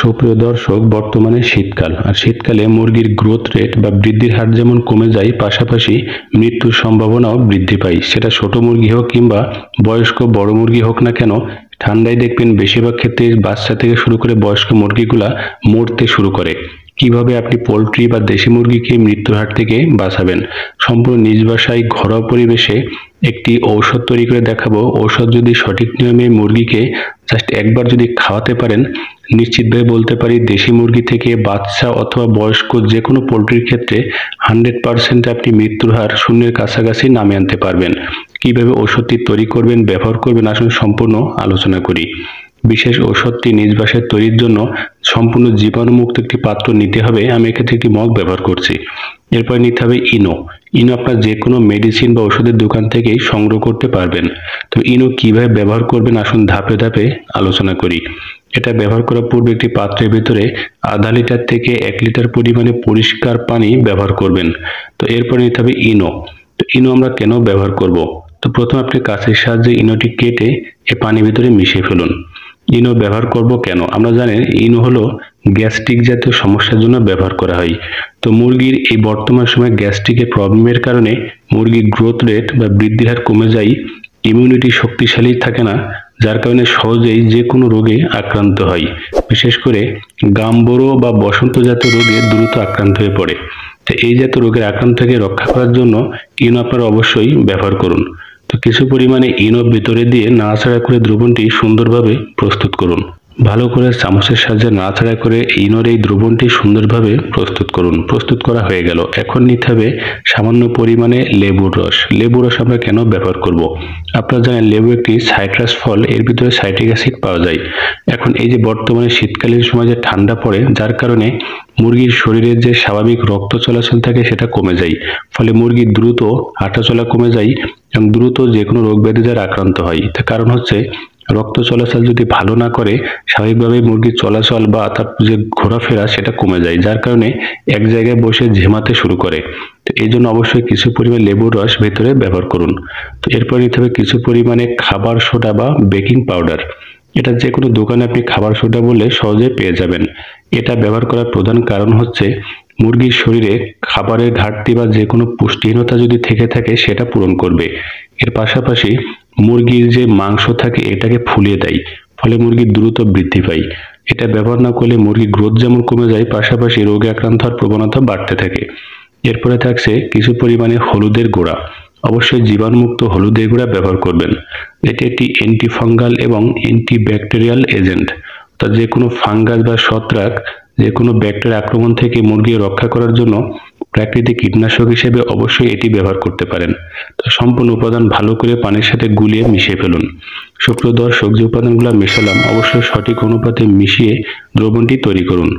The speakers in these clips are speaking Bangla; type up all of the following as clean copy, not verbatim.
সুপ্রিয় দর্শক, বর্তমানে শীতকাল আর শীতকালে মুরগির গ্রোথ রেট বা বৃদ্ধির হার যেমন কমে যায়, পাশাপাশি মৃত্যুর সম্ভাবনাও বৃদ্ধি পায়। সেটা ছোট মুরগি হোক কিংবা বয়স্ক বড় মুরগি হোক না কেন, ঠান্ডায় দেখবেন বেশিরভাগ ক্ষেত্রে বাচ্চা থেকে শুরু করে বয়স্ক মুরগিগুলা মরতে শুরু করে। কিভাবে আপনি পোলট্রি বা দেশি মুরগিকে মৃত্যুর হাত থেকে বাঁচাবেন, সম্পূর্ণ নিজ বাসায় ঘরোয়া পরিবেশে একটি ঔষধ তৈরি করে দেখাবো। ঔষধ যদি সঠিক নিয়মে মুরগিকে জাস্ট একবার যদি খাওয়াতে পারেন, নিশ্চিতভাবে বলতে পারি দেশি মুরগি থেকে বাচ্চা অথবা বয়স্ক যে কোনো পোলট্রির ক্ষেত্রে 100% আপনি মৃত্যুর হার শূন্যের কাছাকাছি নামিয়ে আনতে পারবেন। কিভাবে ঔষধটি তৈরি করবেন, ব্যবহার করবেন, আসুন সম্পূর্ণ আলোচনা করি। বিশেষ ঔষধটি নিজ বাসায় তৈরির জন্য সম্পূর্ণ জীবাণুমুক্ত একটি পাত্র নিতে হবে। আমি এক্ষেত্রে একটি মগ ব্যবহার করছি। এরপর নিতে হবে ইনো। ইনো আপনার যে কোনো মেডিসিন বা ওষুধের দোকান থেকেই সংগ্রহ করতে পারবেন। তো ইনো কিভাবে ব্যবহার করবেন, আসুন ধাপে ধাপে আলোচনা করি। এটা ব্যবহার করার পূর্বে একটি পাত্রের ভিতরে আধা লিটার থেকে 1 লিটার পরিমাণে পরিষ্কার পানি ব্যবহার করবেন। তো এরপর নিতে হবে ইনো। তো ইনো আমরা কেন ব্যবহার করব? তো প্রথমে আপনি কাঁচির সাহায্যে ইনোটি কেটে এই পানির ভিতরে মিশিয়ে ফেলুন। ইনো ব্যবহার করব কেন? আমরা জানেন ইনো হলো গ্যাস্ট্রিক জাতীয় সমস্যার জন্য ব্যবহার করা হয়। তো মুরগির এই বর্তমান সময়ে গ্যাস্ট্রিকের প্রবলেমের কারণে মুরগির গ্রোথ রেট বা বৃদ্ধির হার কমে যায়, ইমিউনিটি শক্তিশালী থাকে না, যার কারণে সহজেই যে কোনো রোগে আক্রান্ত হয়। বিশেষ করে গাম্বরো বা বসন্ত জাতীয় রোগে দ্রুত আক্রান্ত হয়ে পড়ে। তো এই জাতীয় রোগের আক্রান্ত থেকে রক্ষা করার জন্য ইনো আপনারা অবশ্যই ব্যবহার করুন। তো কিছু পরিমাণে ইনো ভিতরে দিয়ে নাড়াচাড়া করে দ্রবণটি সুন্দরভাবে প্রস্তুত করুন। ভালো করে চামচের সাহায্যে নাড়াচাড়া করে ইনোর এই দ্রবণটি সুন্দরভাবে প্রস্তুত করুন। প্রস্তুত করা হয়ে গেল। এখন নিতে হবে সামান্য পরিমাণে লেবুর রস। লেবুর রস আমরা কেন ব্যবহার করব? আপনারা জানেন লেবু একটি সাইট্রাস ফল, এর ভিতরে সাইট্রিক অ্যাসিড পাওয়া যায়। এখন এই যে বর্তমানে শীতকালীন সময় যে ঠান্ডা পড়ে, যার কারণে মুরগির শরীরের যে স্বাভাবিক রক্ত চলাচল থাকে সেটা কমে যায়। ফলে মুরগির দ্রুত হাঁটাচলা কমে যায় এবং দ্রুত যে কোনো রোগ ব্যাধি দ্বারা আক্রান্ত হয়। তার কারণ হচ্ছে রক্ত চলাচল যদি ভালো না করে, স্বাভাবিকভাবে মুরগির চলাচল বা তার যে ঘোরাফেরা সেটা কমে যায়, যার কারণে এক জায়গায় বসে ঝিমাতে শুরু করে। তো এই জন্য অবশ্যই কিছু পরিমাণ লেবুর রস ভেতরে ব্যবহার করুন। তো এরপর নিতে হবে কিছু পরিমাণে খাবার সোডা বা বেকিং পাউডার। এটা যে কোনো দোকানে আপনি খাবার সোডা বললে সহজে পেয়ে যাবেন। এটা ব্যবহার করার প্রধান কারণ হচ্ছে মুরগির শরীরে খাবারের ঘাটতি বা যে কোনো পুষ্টিহীনতা যদি থেকে থাকে সেটা পূরণ করবে। এর পাশাপাশি মুরগির যে মাংস থাকে এটাকে ফুলিয়ে দেয়, ফলে মুরগি দ্রুত বৃদ্ধি পায়। এটা ব্যবহার না করলে মুরগির গ্রোথ যেমন কমে যায়, পাশাপাশি রোগে আক্রান্ত হওয়ার প্রবণতা বাড়তে থাকে। এরপরে থাকছে কিছু পরিমাণে হলুদের গুঁড়া। অবশ্যই জীবাণুমুক্ত হলুদের গুঁড়া ব্যবহার করবেন। এটি একটি অ্যান্টিফাঙ্গাল এবং অ্যান্টিব্যাকটেরিয়াল এজেন্ট। তা যে কোনো ফাঙ্গাস বা ছত্রাক, যে কোনো ব্যাকটেরিয়া আক্রমণ থেকে মুরগি রক্ষা করার জন্য প্রাকৃতিক কীটনাশক হিসেবে অবশ্যই এটি ব্যবহার করতে পারেন। তো সম্পূর্ণ উপাদান ভালো করে পানির সাথে গুলিয়ে মিশিয়ে ফেলুন। সুপ্রিয় দর্শক, যে উপাদানগুলো মেশালাম অবশ্যই সঠিক অনুপাতে মিশিয়ে দ্রবণটি তৈরি করুন।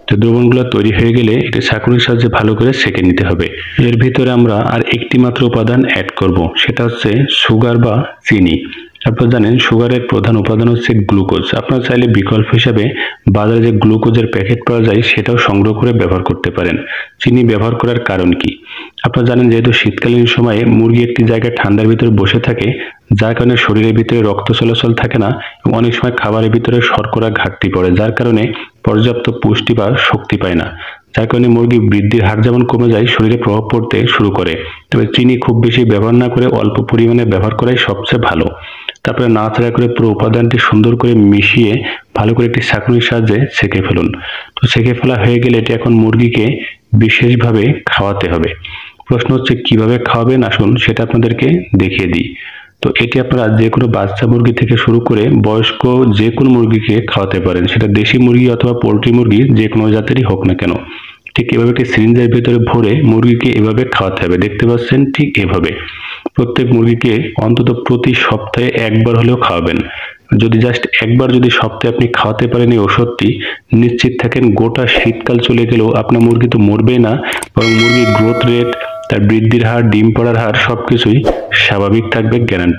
তো দ্রবণগুলো তৈরি হয়ে গেলে এটি ছাঁকনির সাহায্যে ভালো করে সেঁকে নিতে হবে। এর ভিতরে আমরা আর একটি মাত্র উপাদান অ্যাড করব, সেটা হচ্ছে সুগার বা চিনি। আপনারা জানেন সুগারের প্রধান উপাদান হচ্ছে গ্লুকোজ। আপনারা চাইলে বিকল্প হিসাবে বাজারে যে গ্লুকোজের প্যাকেট পাওয়া যায় সেটাও সংগ্রহ করে ব্যবহার করতে পারেন। চিনি ব্যবহার করার কারণ কি? আপনারা জানেন যেহেতু শীতকালীন সময়ে মুরগি একটি জায়গায় ঠান্ডার ভিতরে বসে থাকে, যার কারণে শরীরের ভিতরে রক্ত চলাচল থাকে না এবং অনেক সময় খাবারের ভিতরে শর্করা ঘাটতি পড়ে, যার কারণে পর্যাপ্ত পুষ্টি বা শক্তি পায় না। যার কারণে মুরগি বৃদ্ধির হার যেমন কমে যায়, শরীরে প্রভাব পড়তে শুরু করে। তবে চিনি খুব বেশি ব্যবহার না করে অল্প পরিমাণে ব্যবহার করাই সবচেয়ে ভালো। তারপরে নাড়াচাড়া করে পুরো উপাদানটি সুন্দর করে মিশিয়ে ভালো করে একটি ছাঁকনির সাহায্যে ছেঁকে ফেলুন। তো ছেঁকে ফেলা হয়ে গেলে এটি এখন মুরগিকে বিশেষভাবে খাওয়াতে হবে। প্রশ্ন হচ্ছে কিভাবে খাওয়াবেন, আসুন সেটা আপনাদেরকে দেখিয়ে দিই। তো এটি আপনারা যে কোনো বাচ্চা মুরগি থেকে শুরু করে বয়স্ক যে কোনো মুরগিকে খাওয়াতে পারেন, সেটা দেশি মুরগি অথবা পোলট্রি মুরগি যে কোনো জাতেরই হোক না কেন। ঠিক এভাবে একটি সিরিঞ্জের ভিতরে ভরে মুরগিকে এভাবে খাওয়াতে হবে। দেখতে পাচ্ছেন ঠিক এভাবে প্রত্যেক মুরগিকে অন্তত প্রতি সপ্তাহে একবার হলেও খাওয়াবেন। যদি জাস্ট একবার যদি সপ্তাহে আপনি খাওয়াতে পারেন এই ওষুধটি, নিশ্চিত থাকেন গোটা শীতকাল চলে গেলেও আপনার মুরগি তো মরবেই না, বরং মুরগির গ্রোথ রেট, তার বৃদ্ধির হার, ডিম পাড়ার হার সবকিছুই স্বাভাবিক থাকবে, গ্যারান্টি।